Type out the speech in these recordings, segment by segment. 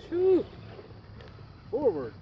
Whew. Forward.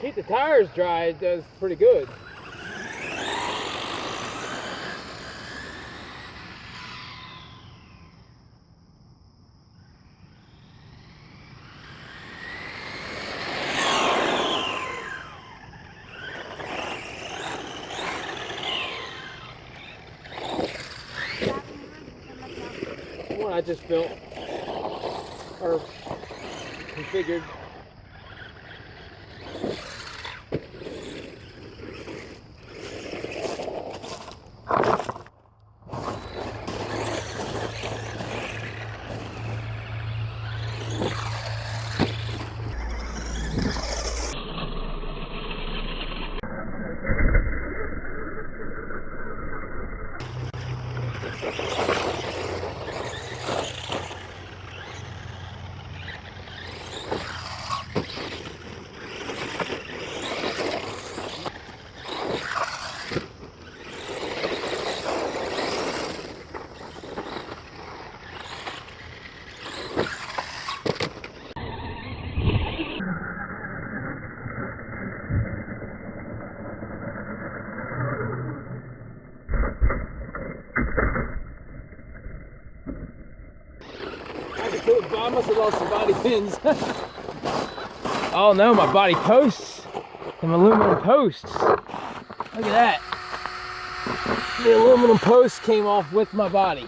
Keep the tires dry, it does pretty good. One I just built or configured. I must have lost some body pins. Oh no, my body posts. Some aluminum posts. Look at that. The aluminum post came off with my body.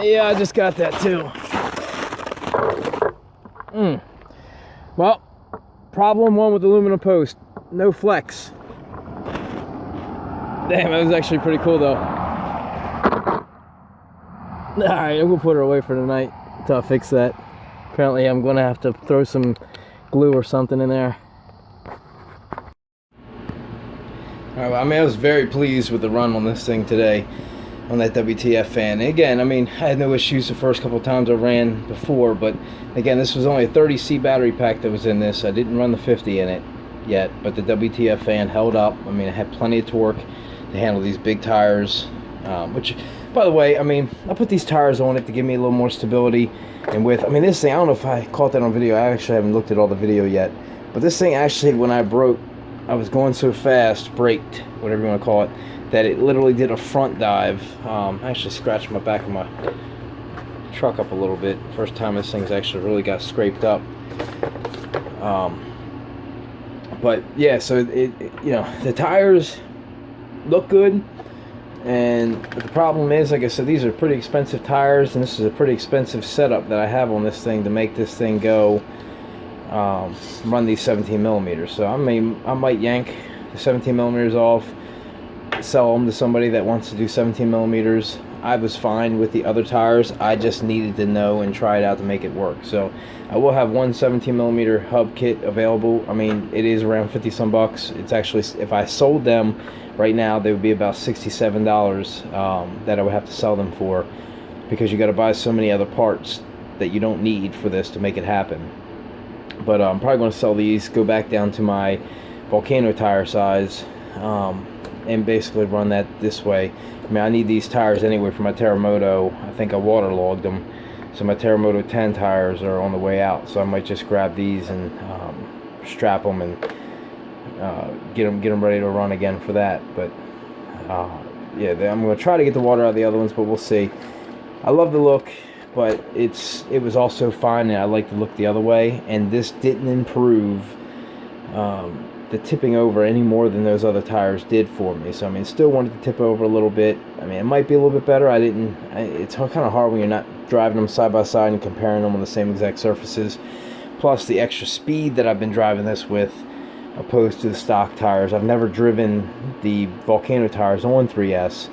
Yeah, I just got that too. Well, problem one with aluminum post. No flex. Damn, that was actually pretty cool though. Alright, I'm going to put her away for tonight until I fix that. Apparently I'm going to have to throw some glue or something in there. Alright, well, I mean, I was very pleased with the run on this thing today, on that WTF fan. And again, I mean, I had no issues the first couple of times I ran before, but again, this was only a 30C battery pack that was in this. I didn't run the 50 in it yet, but the WTF fan held up. I mean, it had plenty of torque to handle these big tires, which... By the way, I mean, I put these tires on it to give me a little more stability and width. I mean, this thing, I don't know if I caught that on video. I actually haven't looked at all the video yet. But this thing actually, when I broke, I was going so fast, braked, whatever you want to call it, that it literally did a front dive. I actually scratched my back of my truck up a little bit. First time this thing's actually really got scraped up. But yeah, so it you know, the tires look good. But the problem is, like I said, these are pretty expensive tires, and this is a pretty expensive setup that I have on this thing to make this thing go run these 17 millimeters. So I mean, I might yank the 17 millimeters off, sell them to somebody that wants to do 17 millimeters. I was fine with the other tires. I just needed to know and try it out to make it work. So I will have one 17mm hub kit available. I mean, it is around 50 some bucks. It's actually, if I sold them right now, they would be about $67 that I would have to sell them for, because you got to buy so many other parts that you don't need for this to make it happen. But I'm probably going to sell these, go back down to my Volcano tire size, and basically run that this way. I mean, I need these tires anyway for my Terremoto. I think I waterlogged them, so my Terremoto 10 tires are on the way out. So I might just grab these and strap them and get them ready to run again for that. But yeah, I'm going to try to get the water out of the other ones, but we'll see. I love the look, but it was also fine, and I like the look the other way. And this didn't improve the tipping over any more than those other tires did for me. So I mean, still wanted to tip over a little bit. I mean, it might be a little bit better. It's kind of hard when you're not driving them side by side and comparing them on the same exact surfaces. Plus the extra speed that I've been driving this with, opposed to the stock tires. I've never driven the Volcano tires on 3S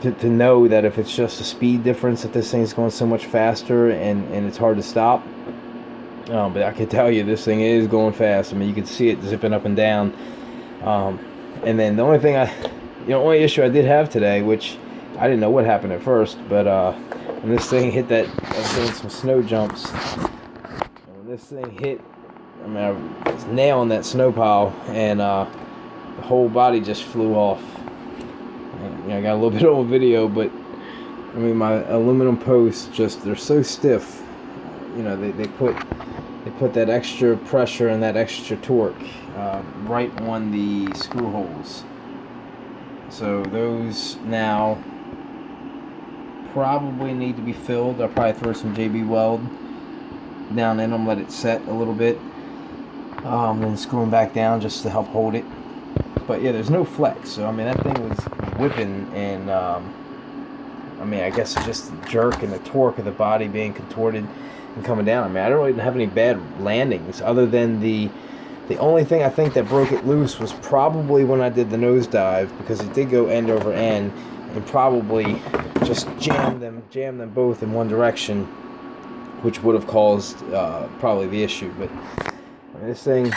to know that if it's just a speed difference, that this thing's going so much faster and it's hard to stop. But I can tell you, this thing is going fast. I mean, you can see it zipping up and down. And then the only issue I did have today, which I didn't know what happened at first, but when this thing hit that, I was doing some snow jumps. And when this thing hit, I mean, I was nailing that snow pile, and the whole body just flew off. And, I got a little bit of a video, but I mean, my aluminum posts they're so stiff. They put that extra pressure and that extra torque right on the screw holes. So those now probably need to be filled. I'll probably throw some JB Weld down in them, let it set a little bit, and screw them back down just to help hold it. But yeah, there's no flex. So I mean, that thing was whipping, and I mean, I guess just the jerk and the torque of the body being contorted and coming down. I mean, I don't really have any bad landings, other than the only thing I think that broke it loose was probably when I did the nosedive, because it did go end over end and probably just jammed them both in one direction, which would have caused probably the issue. But I mean, this thing,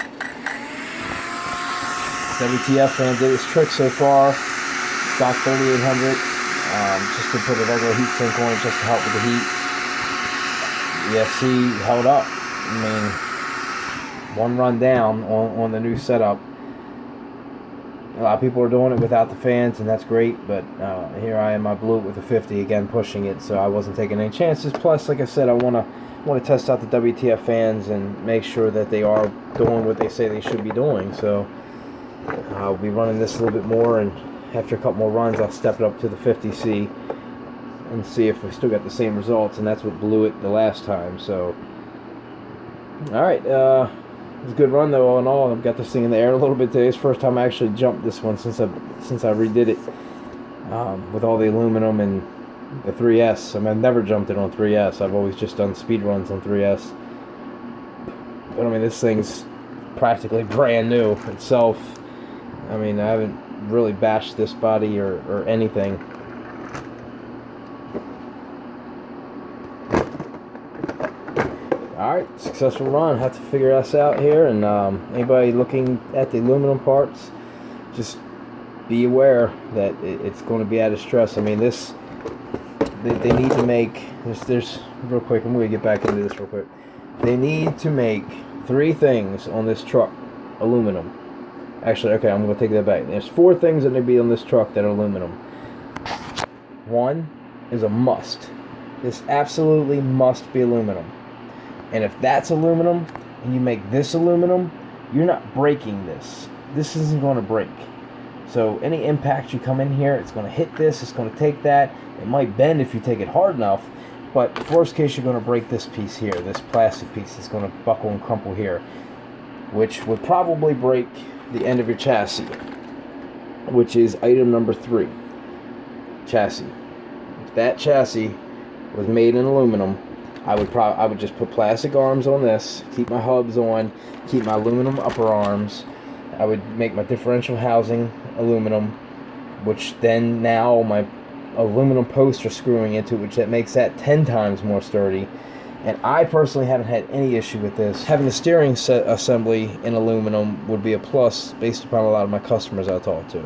WTF fan did its trick so far. Stock 3800, just to put a regular heat sink on it just to help with the heat. The SC held up. I mean, one run down on the new setup. A lot of people are doing it without the fans, and that's great, but here I am. I blew it with a 50 again, pushing it, so I wasn't taking any chances. Plus, like I said, I want to test out the WTF fans and make sure that they are doing what they say they should be doing. So I'll be running this a little bit more, and after a couple more runs, I'll step it up to the 50C and see if we still got the same results, and that's what blew it the last time. So alright, it was a good run though, all in all. I've got this thing in the air a little bit today. It's the first time I actually jumped this one since I redid it with all the aluminum and the 3S. I mean, I've never jumped it on 3S. I've always just done speed runs on 3S. But I mean, this thing's practically brand new itself. I mean, I haven't really bashed this body or anything. Alright, successful run. Have to figure us out here, and anybody looking at the aluminum parts, just be aware that it's going to be out of stress. I mean, this, they need to make, there's real quick, I'm going to get back into this real quick. They need to make 3 things on this truck, aluminum. Actually, okay, I'm going to take that back. There's 4 things that need to be on this truck that are aluminum. 1 is a must. This absolutely must be aluminum. And if that's aluminum, and you make this aluminum, you're not breaking this. This isn't going to break. So any impact you come in here, it's going to hit this, it's going to take that. It might bend if you take it hard enough, but worst case, you're going to break this piece here, this plastic piece is going to buckle and crumple here, which would probably break the end of your chassis, which is item number 3, chassis. If that chassis was made in aluminum, I would just put plastic arms on this, keep my hubs on, keep my aluminum upper arms. I would make my differential housing aluminum, which then now my aluminum posts are screwing into it, which that makes that 10 times more sturdy. And I personally haven't had any issue with this. Having the steering set assembly in aluminum would be a plus based upon a lot of my customers I talk to.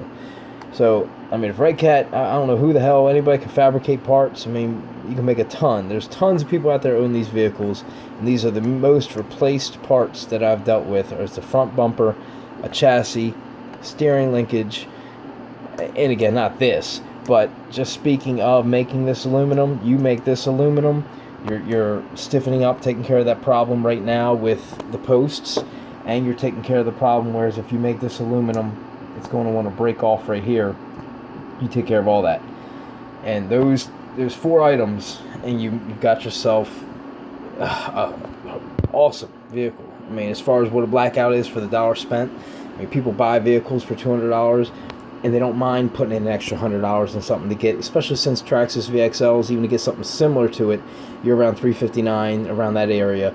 So, I mean, if Redcat, I don't know who the hell, anybody can fabricate parts. I mean, you can make a ton. There's tons of people out there who own these vehicles, and these are the most replaced parts that I've dealt with. It's the front bumper, a chassis, steering linkage, and again, not this, but just speaking of making this aluminum, you make this aluminum, you're stiffening up, taking care of that problem right now with the posts, and you're taking care of the problem, whereas if you make this aluminum, it's going to want to break off right here. You take care of all that. And there's 4 items, and you've got yourself an awesome vehicle. I mean, as far as what a Blackout is for the dollar spent, I mean, people buy vehicles for $200, and they don't mind putting in an extra $100 on something to get, especially since Traxxas VXLs, even to get something similar to it, you're around $359, around that area,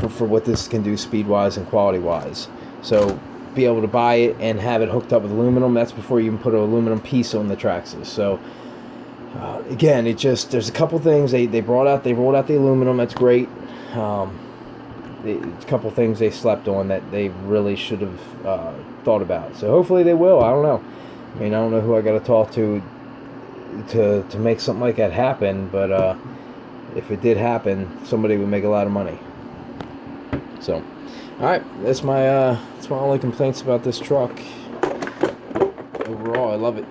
for what this can do speed-wise and quality-wise. So, be able to buy it and have it hooked up with aluminum, that's before you even put an aluminum piece on the Traxxas. So, again, there's a couple things, they rolled out the aluminum, that's great. A couple things they slept on that they really should have thought about. So hopefully they will. I don't know. I mean, I don't know who I got to talk to make something like that happen. But if it did happen, somebody would make a lot of money. So, all right, that's my only complaints about this truck. Overall, I love it.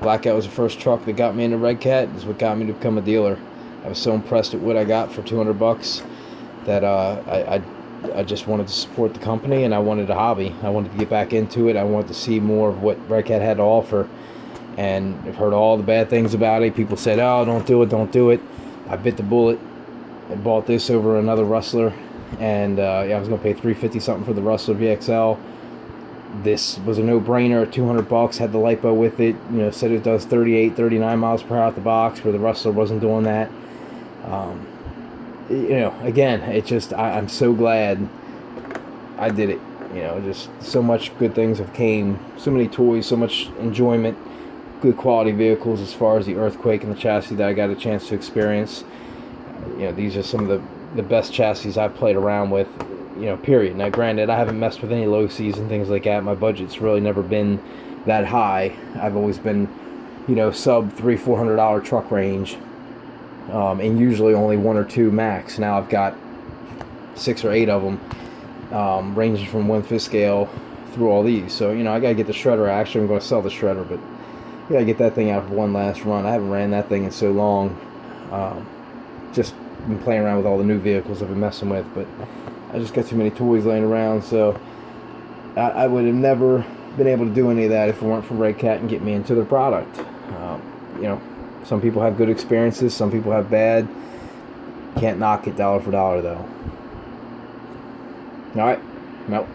Blackout was the first truck that got me into Redcat. It's what got me to become a dealer. I was so impressed at what I got for $200 that I just wanted to support the company, and I wanted a hobby. I wanted to get back into it. I wanted to see more of what Redcat had to offer, and I've heard all the bad things about it. People said, oh, don't do it. I bit the bullet. I bought this over another Rustler, and yeah, I was going to pay $350 something for the Rustler VXL. This was a no-brainer. $200, had the LiPo with it. You know, said it does 38, 39 miles per hour out the box, where the Rustler wasn't doing that. You know, again, it's just, I'm so glad I did it. You know, just so much good things have came, so many toys, so much enjoyment, good quality vehicles as far as the earthquake and the chassis that I got a chance to experience. You know, these are some of the best chassis I've played around with, you know, period. Now, granted, I haven't messed with any low Cs and things like that. My budget's really never been that high. I've always been, you know, sub $300-400 truck range. And usually only 1 or 2 max. Now I've got 6 or 8 of them, ranging from 1/5 scale through all these. So, you know, I gotta get the shredder. Actually, I'm going to sell the shredder, but I gotta get that thing out for one last run. I haven't ran that thing in so long. Just been playing around with all the new vehicles I've been messing with, but I just got too many toys laying around. So I would have never been able to do any of that if it weren't for Redcat and get me into their product. You know. Some people have good experiences, some people have bad. Can't knock it dollar for dollar, though. Alright, I'm out.